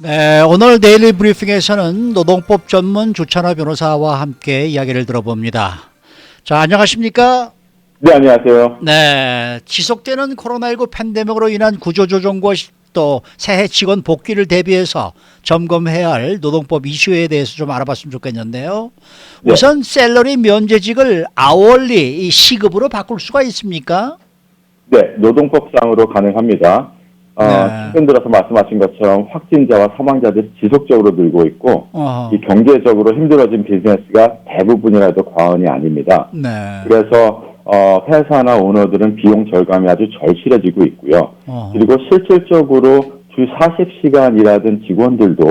네, 오늘 데일리 브리핑에서는 노동법 전문 주찬호 변호사와 함께 이야기를 들어봅니다. 자, 안녕하십니까? 네, 안녕하세요. 네, 지속되는 코로나19 팬데믹으로 인한 구조조정과 또 새해 직원 복귀를 대비해서 점검해야 할 노동법 이슈에 대해서 좀 알아봤으면 좋겠는데요. 네. 우선 샐러리 면제직을 아월리 이 시급으로 바꿀 수가 있습니까? 네, 노동법상으로 가능합니다. 네. 최근 들어서 말씀하신 것처럼 확진자와 사망자들이 지속적으로 늘고 있고, 어허. 이 경제적으로 힘들어진 비즈니스가 대부분이라도 과언이 아닙니다. 네. 그래서 회사나 오너들은 비용 절감이 아주 절실해지고 있고요. 어허. 그리고 실질적으로 주 40시간 일하던 직원들도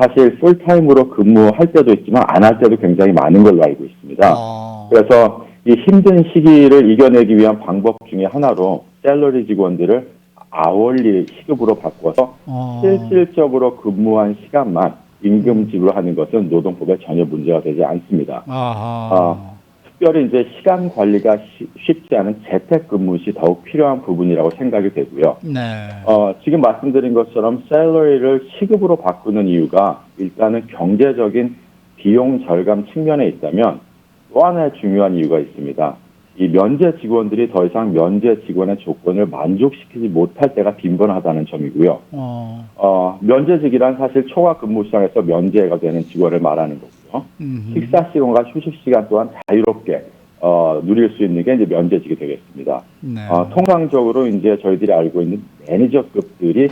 사실 풀타임으로 근무할 때도 있지만 안 할 때도 굉장히 많은 걸로 알고 있습니다. 그래서 이 힘든 시기를 이겨내기 위한 방법 중에 하나로 샐러리 직원들을 아월리 시급으로 바꿔서 실질적으로 근무한 시간만 임금 지불하는 것은 노동법에 전혀 문제가 되지 않습니다. 특별히 이제 시간 관리가 쉽지 않은 재택근무 시 더욱 필요한 부분이라고 생각이 되고요. 네. 지금 말씀드린 것처럼 샐러리를 시급으로 바꾸는 이유가 일단은 경제적인 비용 절감 측면에 있다면 또 하나의 중요한 이유가 있습니다. 이 면제 직원들이 더 이상 면제 직원의 조건을 만족시키지 못할 때가 빈번하다는 점이고요. 면제직이란 사실 초과 근무 시장에서 면제가 되는 직원을 말하는 거고요. 식사 시간과 휴식 시간 또한 자유롭게 누릴 수 있는 게 이제 면제직이 되겠습니다. 네. 통상적으로 이제 저희들이 알고 있는 매니저급들이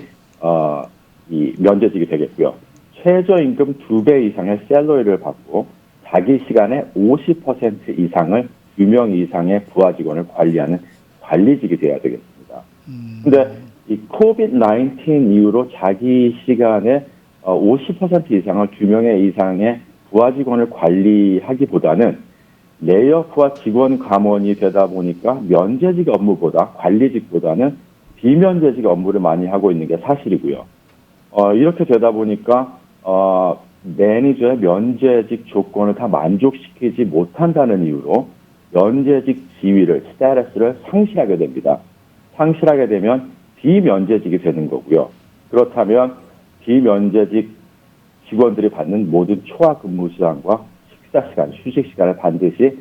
이 면제직이 되겠고요. 최저임금 2배 이상의 샐러리를 받고 자기 시간의 50% 이상을 2명 이상의 부하 직원을 관리하는 관리직이 돼야 되겠습니다. 근데 이 코비드-19 이후로 자기 시간의 50% 이상을 2명의 이상의 부하 직원을 관리하기보다는 레이오프와 직원 감원이 되다 보니까 면제직 업무보다 관리직보다는 비면제직 업무를 많이 하고 있는 게 사실이고요. 이렇게 되다 보니까 매니저의 면제직 조건을 다 만족시키지 못한다는 이유로 면제직 지위를, 스테이터스를 상실하게 됩니다. 상실하게 되면 비면제직이 되는 거고요. 그렇다면 비면제직 직원들이 받는 모든 초과 근무 시간과 식사 시간, 휴식 시간을 반드시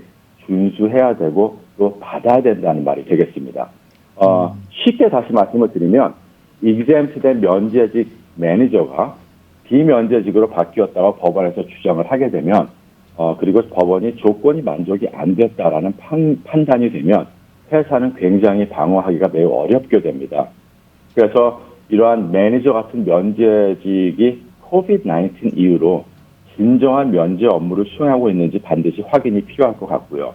준수해야 되고 또 받아야 된다는 말이 되겠습니다. 쉽게 다시 말씀을 드리면 exempt된 면제직 매니저가 비면제직으로 바뀌었다가 법원에서 주장을 하게 되면 그리고 법원이 조건이 만족이 안 됐다라는 판단이 되면 회사는 굉장히 방어하기가 매우 어렵게 됩니다. 그래서 이러한 매니저 같은 면제직이 코비드-19 이후로 진정한 면제 업무를 수행하고 있는지 반드시 확인이 필요할 것 같고요.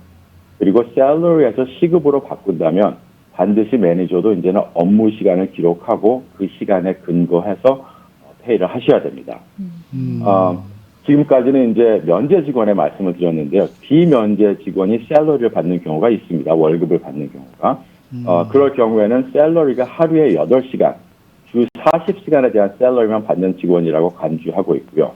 그리고 샐러리에서 시급으로 바꾼다면 반드시 매니저도 이제는 업무 시간을 기록하고 그 시간에 근거해서 페이를 하셔야 됩니다. 지금까지는 이제 면제 직원의 말씀을 드렸는데요. 비면제 직원이 샐러리를 받는 경우가 있습니다. 월급을 받는 경우가. 그럴 경우에는 샐러리가 하루에 8시간, 주 40시간에 대한 샐러리만 받는 직원이라고 간주하고 있고요.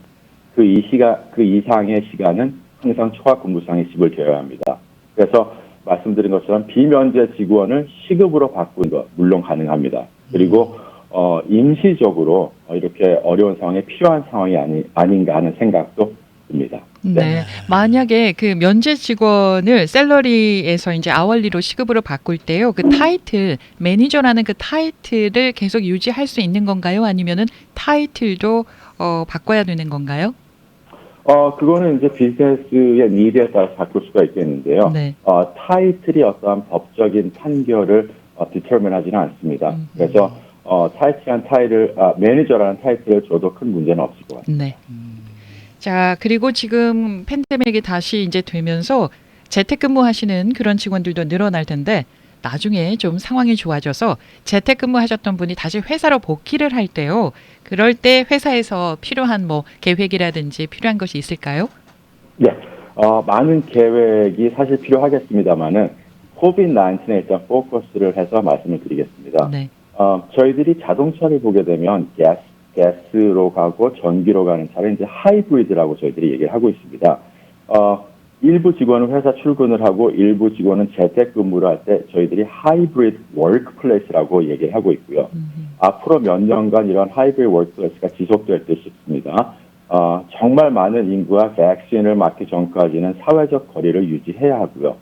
그 이상의 시간은 항상 초과 근무상의 지불되어야 합니다. 그래서 말씀드린 것처럼 비면제 직원을 시급으로 바꾸는 것 물론 가능합니다. 그리고 임시적으로 이렇게 어려운 상황에 필요한 상황이 아닌가 하는 생각도 듭니다. 네. 만약에 그 면제 직원을 샐러리에서 이제 아월리로 시급으로 바꿀 때요. 그 타이틀, 매니저라는 그 타이틀을 계속 유지할 수 있는 건가요? 아니면은 타이틀도 바꿔야 되는 건가요? 그거는 이제 비즈니스의 니드에 따라서 바꿀 수가 있겠는데요. 네. 타이틀이 어떠한 법적인 판결을 디터민하지는 않습니다. 그래서 타이틀한 매니저라는 타이틀을 줘도 큰 문제는 없을 것 같습니다. 네. 자, 그리고 지금 팬데믹이 다시 이제 되면서 재택근무하시는 그런 직원들도 늘어날 텐데 나중에 좀 상황이 좋아져서 재택근무하셨던 분이 다시 회사로 복귀를 할 때요. 그럴 때 회사에서 필요한 뭐 계획이라든지 필요한 것이 있을까요? 네, 많은 계획이 사실 필요하겠습니다만은 코비드-19에 일단 포커스를 해서 말씀을 드리겠습니다. 네. 저희들이 자동차를 보게 되면 가스로 가고 전기로 가는 차를 이제 하이브리드라고 저희들이 얘기를 하고 있습니다. 일부 직원은 회사 출근을 하고 일부 직원은 재택근무를 할 때 저희들이 하이브리드 워크플레이스라고 얘기를 하고 있고요. 앞으로 몇 년간 이런 하이브리드 워크플레이스가 지속될 듯 싶습니다. 정말 많은 인구가 백신을 맞기 전까지는 사회적 거리를 유지해야 하고요.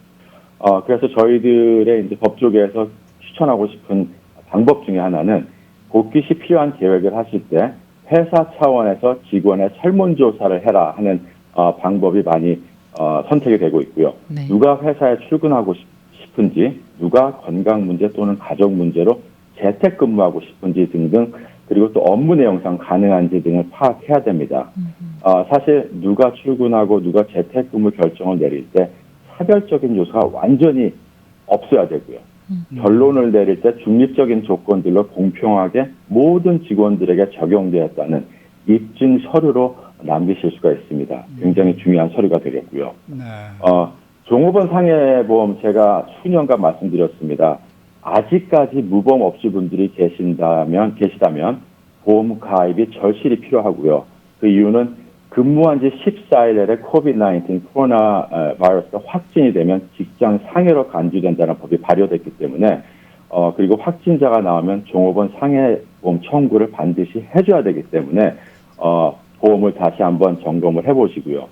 그래서 저희들의 이제 법조계에서 추천하고 싶은 방법 중에 하나는 복귀 시 필요한 계획을 하실 때 회사 차원에서 직원의 설문조사를 해라 하는 방법이 많이 선택이 되고 있고요. 네. 누가 회사에 출근하고 싶은지, 누가 건강 문제 또는 가족 문제로 재택근무하고 싶은지 등등, 그리고 또 업무 내용상 가능한지 등을 파악해야 됩니다. 사실 누가 출근하고 누가 재택근무 결정을 내릴 때 차별적인 요소가 완전히 없어야 되고요. 결론을 내릴 때 중립적인 조건들로 공평하게 모든 직원들에게 적용되었다는 입증 서류로 남기실 수가 있습니다. 굉장히 중요한 서류가 되겠고요. 네. 종업원 상해보험 제가 수년간 말씀드렸습니다. 아직까지 무보험 업주분들이 계시다면 보험 가입이 절실히 필요하고요. 그 이유는 근무한 지 14일 내에 COVID-19 코로나 바이러스가 확진이 되면 직장 상해로 간주된다는 법이 발효됐기 때문에 그리고 확진자가 나오면 종업원 상해보험 청구를 반드시 해줘야 되기 때문에 보험을 다시 한번 점검을 해보시고요.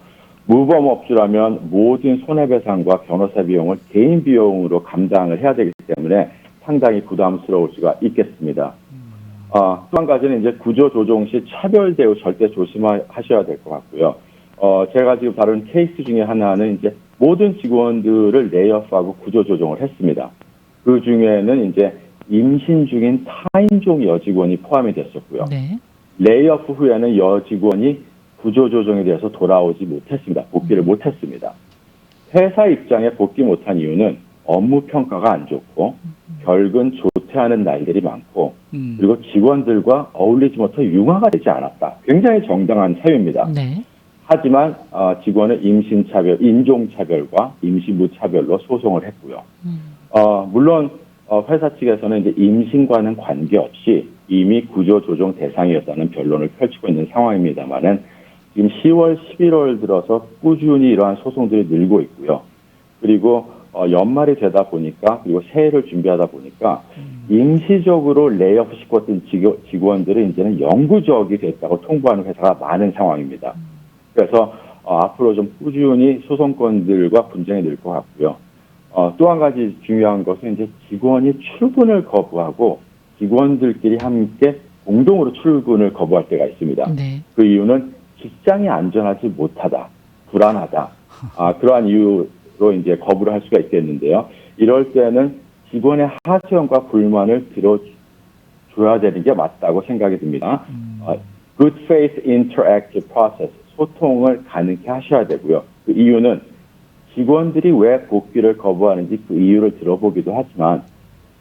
무보험 업주라면 모든 손해배상과 변호사 비용을 개인 비용으로 감당을 해야 되기 때문에 상당히 부담스러울 수가 있겠습니다. 또 한 가지는 이제 구조조정 시 차별 대우 절대 조심하셔야 될 것 같고요. 제가 지금 다룬 케이스 중에 하나는 이제 모든 직원들을 레이오프하고 구조조정을 했습니다. 그 중에는 이제 임신 중인 타인종 여직원이 포함이 됐었고요. 네. 레이오프 후에는 여직원이 구조조정에 대해서 돌아오지 못했습니다. 복귀를 못했습니다. 회사 입장에 복귀 못한 이유는 업무 평가가 안 좋고 결근 조퇴하는 날들이 많고 그리고 직원들과 어울리지 못해 융화가 되지 않았다. 굉장히 정당한 사유입니다. 네. 하지만 직원은 임신차별, 인종차별과 임시무차별로 소송을 했고요. 물론 회사 측에서는 이제 임신과는 관계없이 이미 구조조정 대상이었다는 변론을 펼치고 있는 상황입니다만은 지금 10월, 11월 들어서 꾸준히 이러한 소송들이 늘고 있고요. 그리고 연말이 되다 보니까 그리고 새해를 준비하다 보니까 임시적으로 레이오프 시켰던 직원들은 이제는 영구적이 됐다고 통보하는 회사가 많은 상황입니다. 그래서 앞으로 좀 꾸준히 소송건들과 분쟁이 늘 것 같고요. 또 한 가지 중요한 것은 이제 직원이 출근을 거부하고 직원들끼리 함께 공동으로 출근을 거부할 때가 있습니다. 네. 그 이유는 직장이 안전하지 못하다, 불안하다. 그러한 이유로 이제 거부를 할 수가 있겠는데요. 이럴 때는 직원의 하소연과 불만을 들어줘야 되는 게 맞다고 생각이 듭니다. Good faith interactive process, 소통을 가능케 하셔야 되고요. 그 이유는 직원들이 왜 복귀를 거부하는지 그 이유를 들어보기도 하지만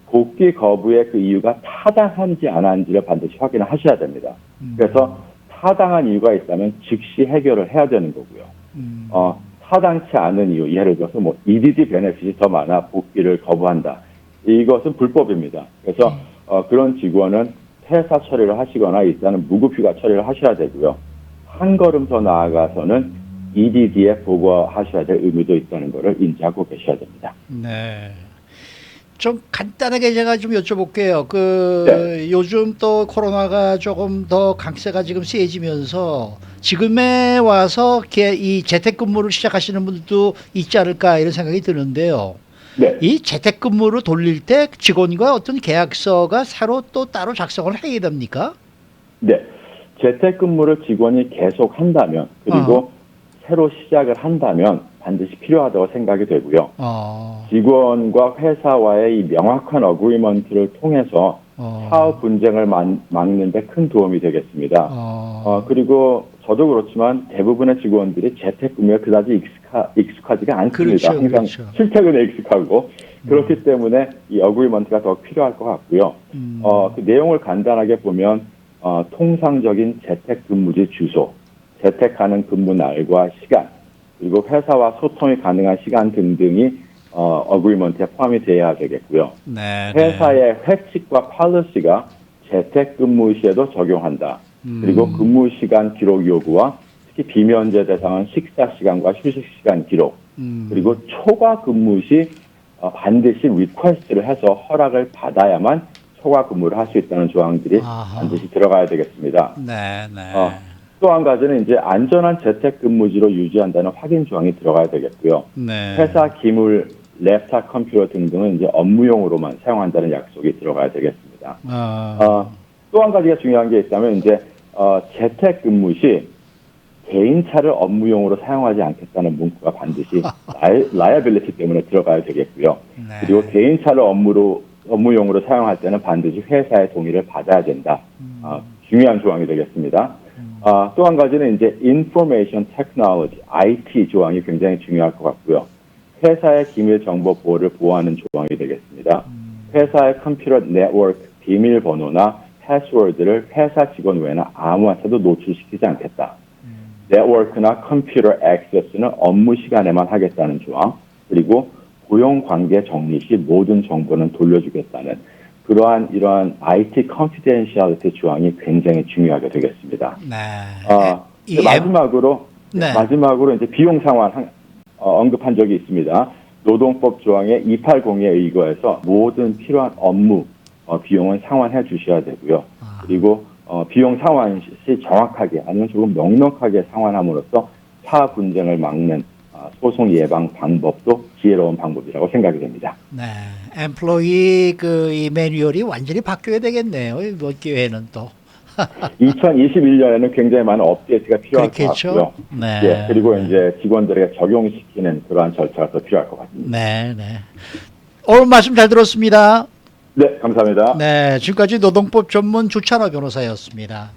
복귀 거부의 그 이유가 타당한지 안 한지를 반드시 확인을 하셔야 됩니다. 그래서 타당한 이유가 있다면 즉시 해결을 해야 되는 거고요. 타당치 않은 이유, 예를 들어서 뭐 EDD 베네핏이 더 많아 복귀를 거부한다. 이것은 불법입니다. 그래서 그런 직원은 퇴사 처리를 하시거나 일단은 무급휴가 처리를 하셔야 되고요. 한 걸음 더 나아가서는 EDD에 보고하셔야 될 의무도 있다는 것을 인지하고 계셔야 됩니다. 네. 좀 간단하게 제가 좀 여쭤볼게요. 네. 요즘 또 코로나가 조금 더 강세가 지금 세지면서 지금에 와서 이 재택근무를 시작하시는 분들도 있지 않을까 이런 생각이 드는데요. 네. 이 재택근무를 돌릴 때 직원과 어떤 계약서가 새로 또 따로 작성을 해야 됩니까? 네. 재택근무를 직원이 계속 한다면 그리고 새로 시작을 한다면 반드시 필요하다고 생각이 되고요. 직원과 회사와의 이 명확한 어그리먼트를 통해서 사업 분쟁을 막는 데 큰 도움이 되겠습니다. 그리고 저도 그렇지만 대부분의 직원들이 재택근무에 그다지 익숙하지가 않습니다. 그렇죠, 항상 그렇죠. 출퇴근에 익숙하고 그렇기 때문에 이 어그리먼트가 더 필요할 것 같고요. 그 내용을 간단하게 보면 통상적인 재택근무지 주소, 재택하는 근무 날과 시간, 그리고 회사와 소통이 가능한 시간 등등이 어그리먼트에 포함이 돼야 되겠고요. 네, 회사의 회칙과 팔러시가 재택근무 시에도 적용한다. 그리고 근무 시간 기록 요구와 특히 비면제 대상은 식사 시간과 휴식 시간 기록, 그리고 초과 근무 시 반드시 리퀘스트를 해서 허락을 받아야만 초과 근무를 할 수 있다는 조항들이 아하. 반드시 들어가야 되겠습니다. 네, 네. 또 한 가지는 이제 안전한 재택근무지로 유지한다는 확인 조항이 들어가야 되겠고요. 네. 회사 기물, 랩탑 컴퓨터 등등은 이제 업무용으로만 사용한다는 약속이 들어가야 되겠습니다. 또 한 가지가 중요한 게 있다면 이제 재택근무 시 개인차를 업무용으로 사용하지 않겠다는 문구가 반드시 라이어빌리티 때문에 들어가야 되겠고요. 네. 그리고 개인차를 업무용으로 사용할 때는 반드시 회사의 동의를 받아야 된다. 중요한 조항이 되겠습니다. 또 한 가지는 이제 Information Technology, IT 조항이 굉장히 중요할 것 같고요. 회사의 기밀 정보 보호를 보호하는 조항이 되겠습니다. 회사의 컴퓨터 네트워크 비밀번호나 패스워드를 회사 직원 외에나 아무한테도 노출시키지 않겠다. 네트워크나 컴퓨터 액세스는 업무 시간에만 하겠다는 조항, 그리고 고용 관계 정리 시 모든 정보는 돌려주겠다는 이러한 IT confidentiality 조항이 굉장히 중요하게 되겠습니다. 네. 마지막으로 이제 비용 상환 언급한 적이 있습니다. 노동법 조항의 280에 의거해서 모든 필요한 업무 비용은 상환해 주셔야 되고요. 그리고 비용 상환 시 정확하게 아니면 조금 넉넉하게 상환함으로써 차 분쟁을 막는 소송 예방 방법도 지혜로운 방법이라고 생각이 됩니다. 네. 엠플로이 이 매뉴얼이 완전히 바뀌어야 되겠네요. 이번 기회에는 또. 2021년에는 굉장히 많은 업데이트가 필요할 그렇겠죠? 것 같고요. 네. 예, 그리고 이제 직원들에게 적용시키는 그러한 절차가 더 필요할 것 같습니다. 네, 네. 오늘 말씀 잘 들었습니다. 네, 감사합니다. 네, 지금까지 노동법 전문 주찬호 변호사였습니다.